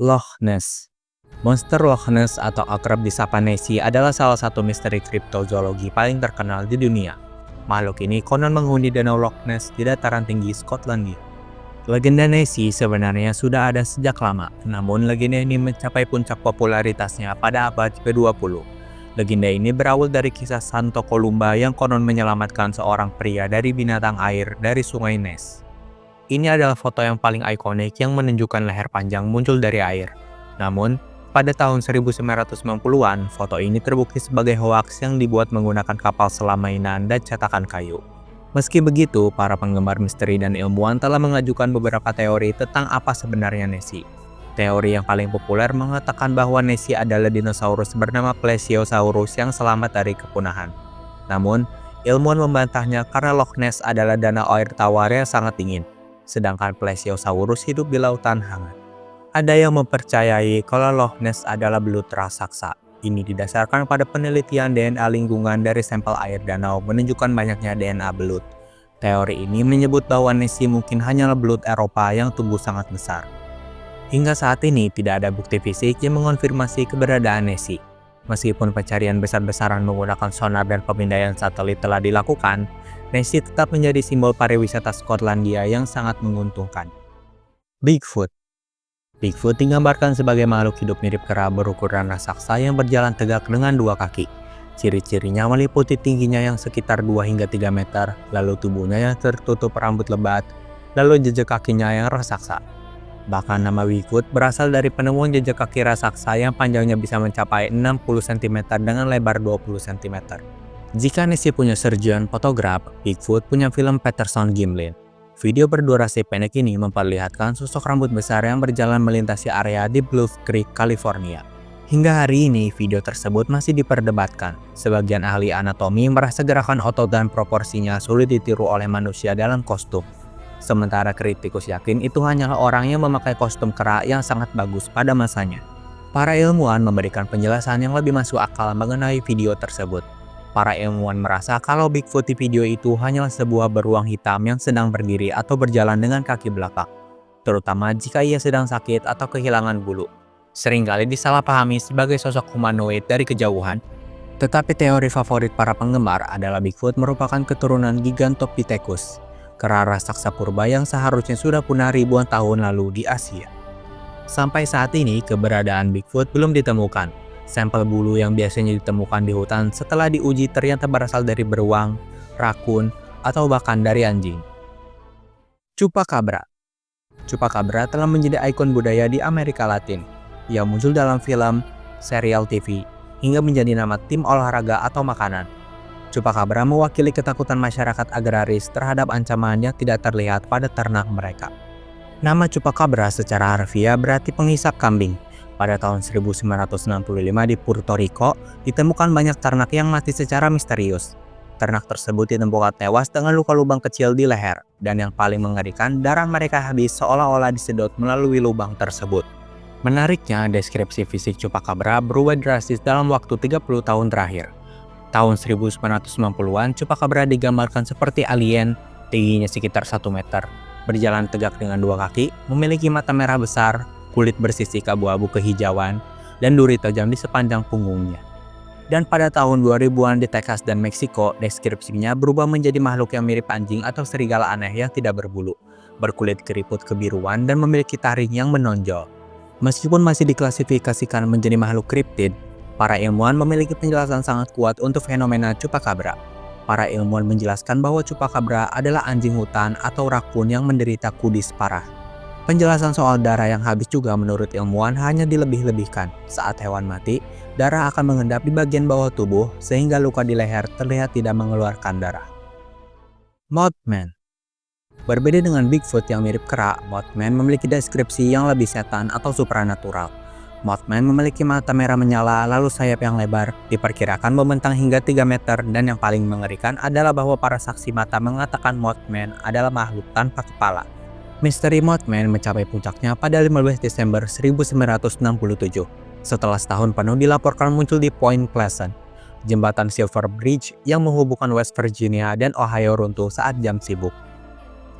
Loch Ness. Monster Loch Ness atau akrab disapa Nessie adalah salah satu misteri kriptozoologi paling terkenal di dunia. Makhluk ini konon menghuni danau Loch Ness di dataran tinggi Skotlandia. Legenda Nessie sebenarnya sudah ada sejak lama, namun legenda ini mencapai puncak popularitasnya pada abad ke-20. Legenda ini berawal dari kisah Santo Columba yang konon menyelamatkan seorang pria dari binatang air dari sungai Ness. Ini adalah foto yang paling ikonik yang menunjukkan leher panjang muncul dari air. Namun, pada tahun 1990-an, foto ini terbukti sebagai hoaks yang dibuat menggunakan kapal selam mainan dan cetakan kayu. Meski begitu, para penggemar misteri dan ilmuwan telah mengajukan beberapa teori tentang apa sebenarnya Nessie. Teori yang paling populer mengatakan bahwa Nessie adalah dinosaurus bernama Plesiosaurus yang selamat dari kepunahan. Namun, ilmuwan membantahnya karena Loch Ness adalah danau air tawar yang sangat dingin, sedangkan Plesiosaurus hidup di lautan hangat. Ada yang mempercayai kalau Loch Ness adalah belut raksasa. Ini didasarkan pada penelitian DNA lingkungan dari sampel air danau menunjukkan banyaknya DNA belut. Teori ini menyebut bahwa Nessie mungkin hanyalah belut Eropa yang tumbuh sangat besar. Hingga saat ini tidak ada bukti fisik yang mengonfirmasi keberadaan Nessie. Meskipun pencarian besar-besaran menggunakan sonar dan pemindaian satelit telah dilakukan, Nessie tetap menjadi simbol pariwisata Skotlandia yang sangat menguntungkan. Bigfoot. Bigfoot digambarkan sebagai makhluk hidup mirip kera berukuran raksasa yang berjalan tegak dengan dua kaki. Ciri-cirinya meliputi tingginya yang sekitar 2 hingga 3 meter, lalu tubuhnya yang tertutup rambut lebat, lalu jejak kakinya yang raksasa. Bahkan nama Bigfoot berasal dari penemuan jejak kaki raksasa yang panjangnya bisa mencapai 60 cm dengan lebar 20 cm. Jika Nessie punya surgeon fotograf, Bigfoot punya film Patterson Gimlin. Video berdurasi pendek ini memperlihatkan sosok rambut besar yang berjalan melintasi area di Bluff Creek, California. Hingga hari ini, video tersebut masih diperdebatkan. Sebagian ahli anatomi merasa gerakan otot dan proporsinya sulit ditiru oleh manusia dalam kostum. Sementara kritikus yakin itu hanyalah orang yang memakai kostum kera yang sangat bagus pada masanya. Para ilmuwan memberikan penjelasan yang lebih masuk akal mengenai video tersebut. Para ilmuwan merasa kalau Bigfoot di video itu hanyalah sebuah beruang hitam yang sedang berdiri atau berjalan dengan kaki belakang, terutama jika ia sedang sakit atau kehilangan bulu. Seringkali disalahpahami sebagai sosok humanoid dari kejauhan. Tetapi teori favorit para penggemar adalah Bigfoot merupakan keturunan Gigantopithecus, kera raksasa purba yang seharusnya sudah punah ribuan tahun lalu di Asia. Sampai saat ini, keberadaan Bigfoot belum ditemukan. Sampel bulu yang biasanya ditemukan di hutan setelah diuji ternyata berasal dari beruang, rakun, atau bahkan dari anjing. Chupacabra. Chupacabra telah menjadi ikon budaya di Amerika Latin. Ia muncul dalam film, serial TV, hingga menjadi nama tim olahraga atau makanan. Chupacabra mewakili ketakutan masyarakat agraris terhadap ancaman yang tidak terlihat pada ternak mereka. Nama Chupacabra secara harfiah berarti penghisap kambing. Pada tahun 1965 di Puerto Rico, ditemukan banyak ternak yang mati secara misterius. Ternak tersebut ditemukan tewas dengan luka lubang kecil di leher, dan yang paling mengerikan, darah mereka habis seolah-olah disedot melalui lubang tersebut. Menariknya, deskripsi fisik Chupacabra berubah drastis dalam waktu 30 tahun terakhir. Tahun 1990-an, Chupacabra digambarkan seperti alien, tingginya sekitar 1 meter, berjalan tegak dengan 2 kaki, memiliki mata merah besar, kulit bersisik abu-abu kehijauan, dan duri tajam di sepanjang punggungnya. Dan pada tahun 2000-an di Texas dan Meksiko, deskripsinya berubah menjadi makhluk yang mirip anjing atau serigala aneh yang tidak berbulu, berkulit keriput kebiruan dan memiliki taring yang menonjol. Meskipun masih diklasifikasikan menjadi makhluk kriptid, para ilmuwan memiliki penjelasan sangat kuat untuk fenomena Chupacabra. Para ilmuwan menjelaskan bahwa Chupacabra adalah anjing hutan atau rakun yang menderita kudis parah. Penjelasan soal darah yang habis juga menurut ilmuwan hanya dilebih-lebihkan. Saat hewan mati, darah akan mengendap di bagian bawah tubuh sehingga luka di leher terlihat tidak mengeluarkan darah. Mothman. Berbeda dengan Bigfoot yang mirip kera, Mothman memiliki deskripsi yang lebih setan atau supranatural. Mothman memiliki mata merah menyala lalu sayap yang lebar, diperkirakan membentang hingga 3 meter, dan yang paling mengerikan adalah bahwa para saksi mata mengatakan Mothman adalah makhluk tanpa kepala. Misteri Mothman mencapai puncaknya pada 15 Desember 1967, setelah setahun penuh dilaporkan muncul di Point Pleasant. Jembatan Silver Bridge yang menghubungkan West Virginia dan Ohio runtuh saat jam sibuk.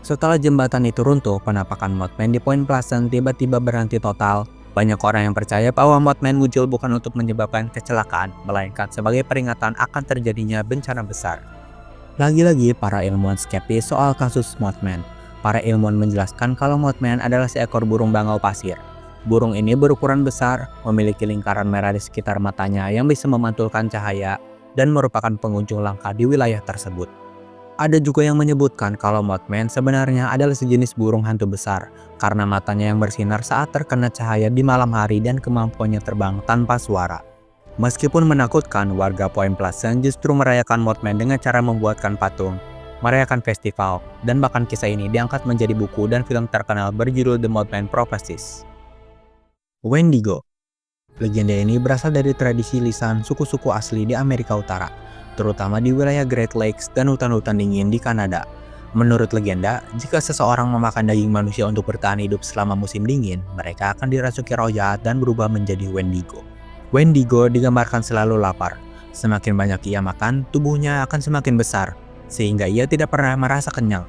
Setelah jembatan itu runtuh, penampakan Mothman di Point Pleasant tiba-tiba berhenti total, Banyak orang yang percaya bahwa Mothman muncul bukan untuk menyebabkan kecelakaan, melainkan sebagai peringatan akan terjadinya bencana besar. Lagi-lagi, para ilmuwan skeptis soal kasus Mothman. Para ilmuwan menjelaskan kalau Mothman adalah seekor burung bangau pasir. Burung ini berukuran besar, memiliki lingkaran merah di sekitar matanya yang bisa memantulkan cahaya, dan merupakan pengunjung langka di wilayah tersebut. Ada juga yang menyebutkan kalau Mothman sebenarnya adalah sejenis burung hantu besar, karena matanya yang bersinar saat terkena cahaya di malam hari dan kemampuannya terbang tanpa suara. Meskipun menakutkan, warga Point Pleasant justru merayakan Mothman dengan cara membuatkan patung, merayakan festival, dan bahkan kisah ini diangkat menjadi buku dan film terkenal berjudul The Mothman Prophecies. Wendigo. Legenda ini berasal dari tradisi lisan suku-suku asli di Amerika Utara, terutama di wilayah Great Lakes dan hutan-hutan dingin di Kanada. Menurut legenda, jika seseorang memakan daging manusia untuk bertahan hidup selama musim dingin, mereka akan dirasuki roh jahat dan berubah menjadi Wendigo. Wendigo digambarkan selalu lapar. Semakin banyak ia makan, tubuhnya akan semakin besar, sehingga ia tidak pernah merasa kenyang.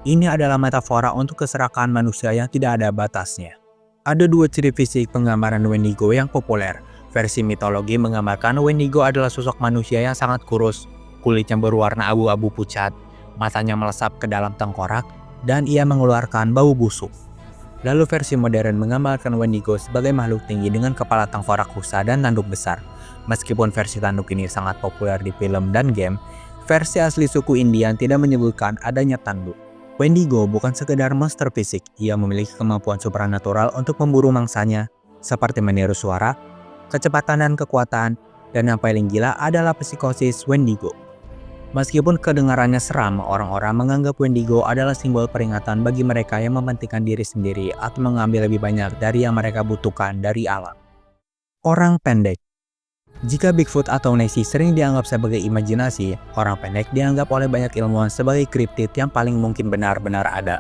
Ini adalah metafora untuk keserakahan manusia yang tidak ada batasnya. Ada dua ciri fisik penggambaran Wendigo yang populer. Versi mitologi menggambarkan Wendigo adalah sosok manusia yang sangat kurus, kulitnya berwarna abu-abu pucat, matanya melesap ke dalam tengkorak, dan ia mengeluarkan bau busuk. Lalu versi modern menggambarkan Wendigo sebagai makhluk tinggi dengan kepala tengkorak rusa dan tanduk besar. Meskipun versi tanduk ini sangat populer di film dan game, versi asli suku Indian tidak menyebutkan adanya tanduk. Wendigo bukan sekedar monster fisik, ia memiliki kemampuan supranatural untuk memburu mangsanya, seperti meniru suara, kecepatan dan kekuatan, dan yang paling gila adalah psikosis Wendigo. Meskipun kedengarannya seram, orang-orang menganggap Wendigo adalah simbol peringatan bagi mereka yang mementingkan diri sendiri atau mengambil lebih banyak dari yang mereka butuhkan dari alam. Orang pendek. Jika Bigfoot atau Nessie sering dianggap sebagai imajinasi, orang pendek dianggap oleh banyak ilmuwan sebagai kriptid yang paling mungkin benar-benar ada.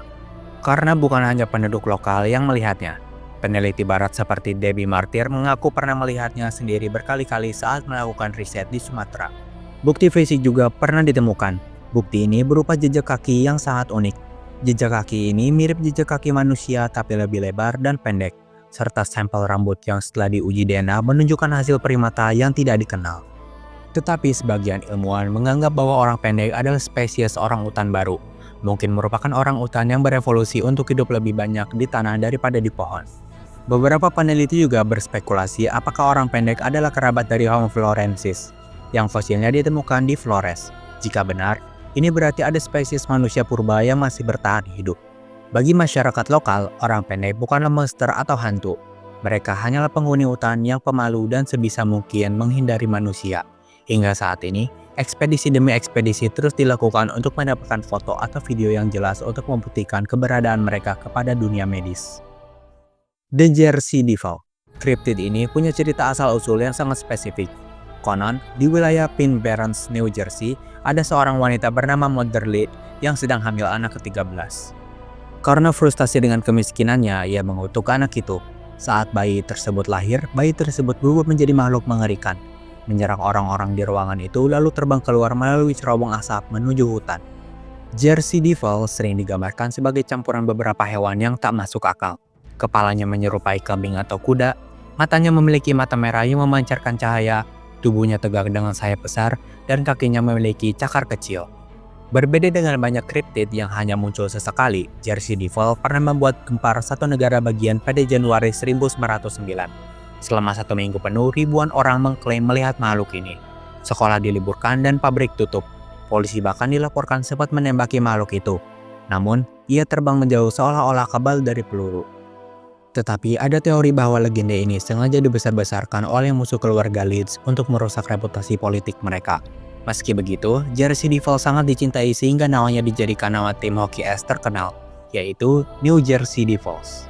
Karena bukan hanya penduduk lokal yang melihatnya. Peneliti barat seperti Debbie Martyr mengaku pernah melihatnya sendiri berkali-kali saat melakukan riset di Sumatera. Bukti fisik juga pernah ditemukan. Bukti ini berupa jejak kaki yang sangat unik. Jejak kaki ini mirip jejak kaki manusia tapi lebih lebar dan pendek, serta sampel rambut yang setelah diuji DNA menunjukkan hasil primata yang tidak dikenal. Tetapi sebagian ilmuwan menganggap bahwa orang pendek adalah spesies orang utan baru, mungkin merupakan orang utan yang berevolusi untuk hidup lebih banyak di tanah daripada di pohon. Beberapa peneliti juga berspekulasi apakah orang pendek adalah kerabat dari Homo florensis, yang fosilnya ditemukan di Flores. Jika benar, ini berarti ada spesies manusia purba yang masih bertahan hidup. Bagi masyarakat lokal, orang pendek bukanlah monster atau hantu. Mereka hanyalah penghuni hutan yang pemalu dan sebisa mungkin menghindari manusia. Hingga saat ini, ekspedisi demi ekspedisi terus dilakukan untuk mendapatkan foto atau video yang jelas untuk membuktikan keberadaan mereka kepada dunia medis. The Jersey Devil. Kriptid ini punya cerita asal-usul yang sangat spesifik. Konon, di wilayah Pine Barrens, New Jersey, ada seorang wanita bernama Mother yang sedang hamil anak ke-13. Karena frustasi dengan kemiskinannya, ia mengutuk anak itu. Saat bayi tersebut lahir, bayi tersebut berubah menjadi makhluk mengerikan, menyerang orang-orang di ruangan itu lalu terbang keluar melalui cerobong asap menuju hutan. Jersey Devil sering digambarkan sebagai campuran beberapa hewan yang tak masuk akal. Kepalanya menyerupai kambing atau kuda, matanya memiliki mata merah yang memancarkan cahaya, tubuhnya tegak dengan sayap besar, dan kakinya memiliki cakar kecil. Berbeda dengan banyak kriptid yang hanya muncul sesekali, Jersey Devil pernah membuat gempar satu negara bagian pada Januari 1909. Selama 1 minggu penuh, ribuan orang mengklaim melihat makhluk ini. Sekolah diliburkan dan pabrik tutup. Polisi bahkan dilaporkan sempat menembaki makhluk itu. Namun, ia terbang menjauh seolah-olah kebal dari peluru. Tetapi ada teori bahwa legenda ini sengaja dibesar-besarkan oleh musuh keluarga Leeds untuk merusak reputasi politik mereka. Meski begitu, Jersey Devil sangat dicintai sehingga namanya dijadikan nama tim hoki es terkenal, yaitu New Jersey Devils.